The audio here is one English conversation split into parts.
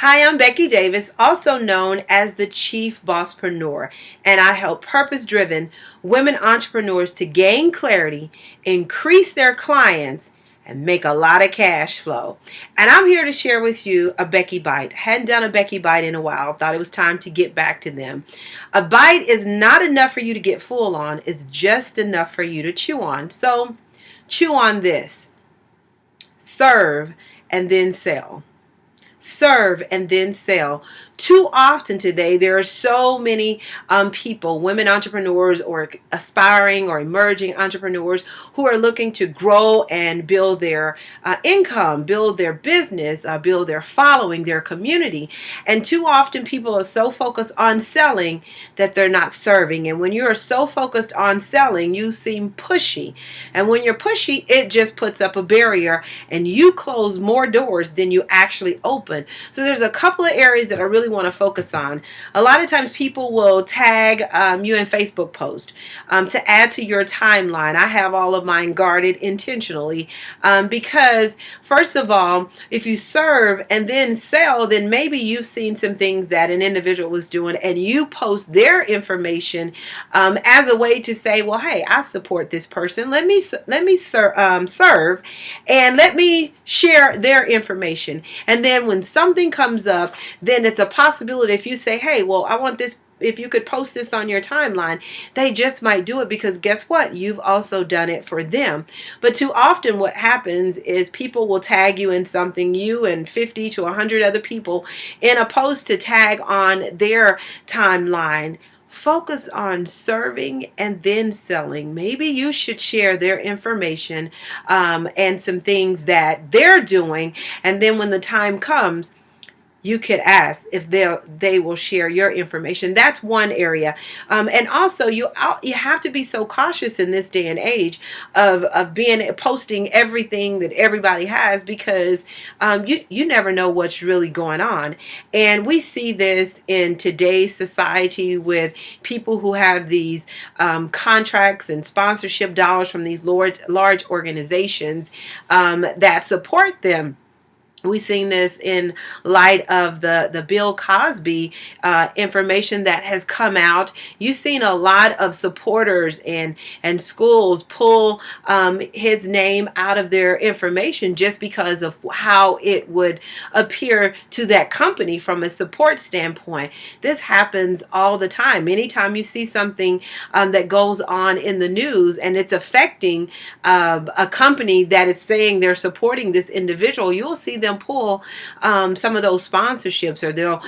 Hi, I'm Becky Davis, also known as the Chief Bosspreneur, and I help purpose-driven women entrepreneurs to gain clarity, increase their clients, and make a lot of cash flow. And I'm here to share with you a Becky Bite. Hadn't done a Becky Bite in a while. Thought it was time to get back to them. A bite is not enough for you to get full on. It's just enough for you to chew on. So chew on this. Serve and then sell. Serve and then sell. Too often today, there are so many people, women entrepreneurs or aspiring or emerging entrepreneurs who are looking to grow and build their income, build their business, build their following, their community. And too often people are so focused on selling that they're not serving. And when you are so focused on selling, you seem pushy. And when you're pushy, it just puts up a barrier and you close more doors than you actually open. So there's a couple of areas that I really want to focus on. A lot of times people will tag you in Facebook posts to add to your timeline. I have all of mine guarded intentionally because, first of all, if you serve and then sell, then maybe you've seen some things that an individual was doing and you post their information as a way to say, well, hey, I support this person. Let me serve and let me share their information. And then when something comes up, then it's a possibility if you say, hey, well, I want this, if you could post this on your timeline, they just might do it because guess what? You've also done it for them. But too often what happens is people will tag you in something, you and 50 to 100 other people in a post to tag on their timeline. Focus on serving and then selling. Maybe you should share their information and some things that they're doing. And then when the time comes, you could ask if they will share your information. That's one area. And also you have to be so cautious in this day and age of posting everything that everybody has because you never know what's really going on. And we see this in today's society with people who have these contracts and sponsorship dollars from these large organizations that support them. We've seen this in light of the Bill Cosby information that has come out. You've seen a lot of supporters and schools pull his name out of their information just because of how it would appear to that company from a support standpoint. This happens all the time. Anytime you see something that goes on in the news and it's affecting a company that is saying they're supporting this individual, you'll see them pull some of those sponsorships or they'll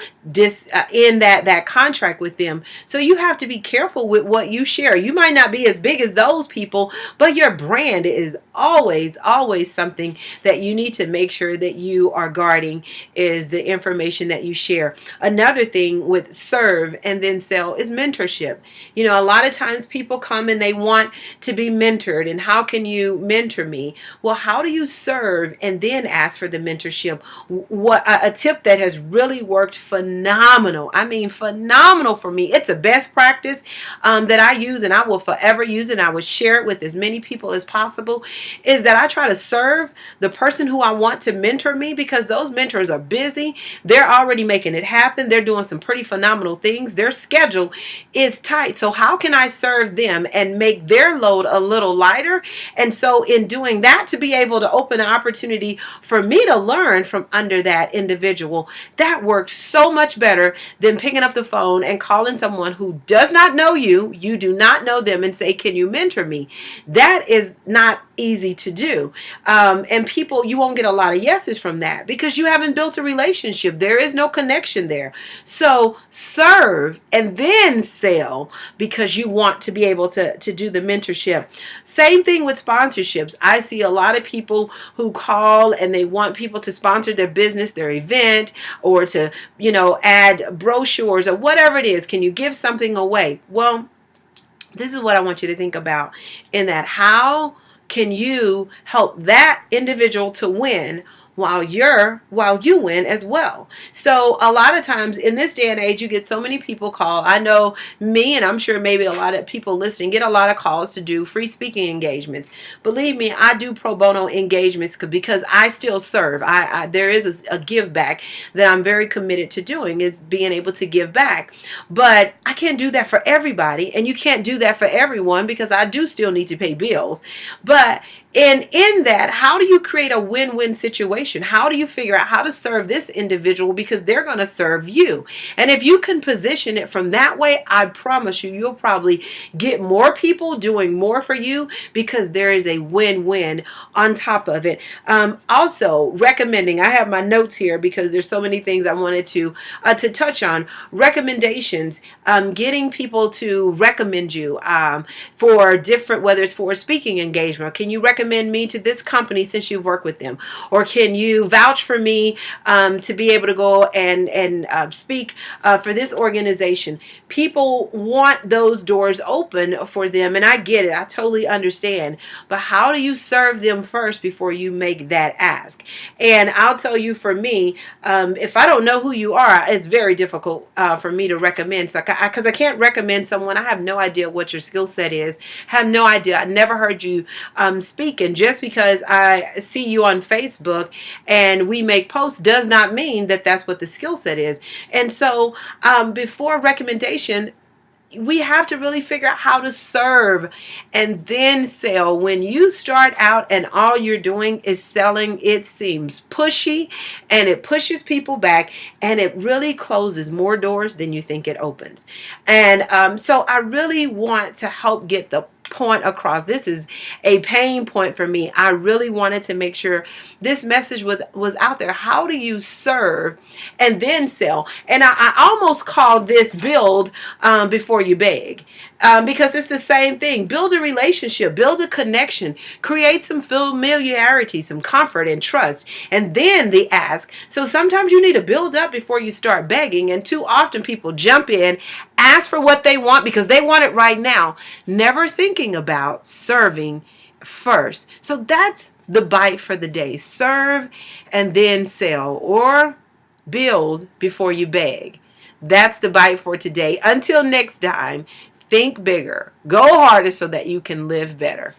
end that contract with them. So you have to be careful with what you share. You might not be as big as those people, but your brand is always something that you need to make sure that you are guarding is the information that you share. Another thing with serve and then sell is mentorship. You know, a lot of times people come and they want to be mentored. And how can you mentor me? Well, how do you serve and then ask for the mentorship? What a tip that has really worked phenomenal. I mean, phenomenal for me. It's a best practice that I use and I will forever use it. I would share it with as many people as possible. Is that I try to serve the person who I want to mentor me because those mentors are busy. They're already making it happen. They're doing some pretty phenomenal things. Their schedule is tight. So how can I serve them and make their load a little lighter? And so in doing that, to be able to open an opportunity for me to learn from under that individual, that works so much better than picking up the phone and calling someone who does not know you, you do not know them, and say, can you mentor me? That is not easy to do. And people, you won't get a lot of yeses from that because you haven't built a relationship. There is no connection there. So serve and then sell because you want to be able to do the mentorship. Same thing with sponsorships. I see a lot of people who call and they want people to sponsor their business, their event, or to, you know, add brochures or whatever it is. Can you give something away? Well, this is what I want you to think about in that. How can you help that individual to win while you win as well. So a lot of times in this day and age, you get so many people call. I know me, and I'm sure maybe a lot of people listening get a lot of calls to do free speaking engagements. Believe me, I do pro bono engagements because I still serve. There is a give back that I'm very committed to doing, is being able to give back. But I can't do that for everybody, and you can't do that for everyone, because I do still need to pay bills. But in that, how do you create a win-win situation? How do you figure out how to serve this individual, because they're going to serve you? And if you can position it from that way, I promise you, you'll probably get more people doing more for you, because there is a win-win on top of it. Also, recommending, I have my notes here because there's so many things I wanted to touch on. Recommendations, getting people to recommend you for different, whether it's for a speaking engagement. Can you recommend me to this company since you've worked with them? Or can you vouch for me to be able to go and speak for this organization? People want those doors open for them, and I get it. I totally understand. But how do you serve them first before you make that ask? And I'll tell you, for me, if I don't know who you are, it's very difficult for me to recommend. So, because I can't recommend someone, I have no idea what your skill set is. Have no idea. I never heard you speak. And just because I see you on Facebook and we make posts does not mean that that's what the skill set is. And so before recommendation, we have to really figure out how to serve and then sell. When you start out and all you're doing is selling, it seems pushy, and it pushes people back, and it really closes more doors than you think it opens. And so I really want to help get the point across. This is a pain point for me. I really wanted to make sure this message was out there. How do you serve and then sell? And I almost call this build before you beg, because it's the same thing. Build a relationship, build a connection, create some familiarity, some comfort and trust, and then the ask. So sometimes you need to build up before you start begging, and too often people jump in, ask for what they want because they want it right now, never thinking about serving first. So that's the bite for the day. Serve and then sell, or build before you beg. That's the bite for today. Until next time, think bigger, go harder so that you can live better.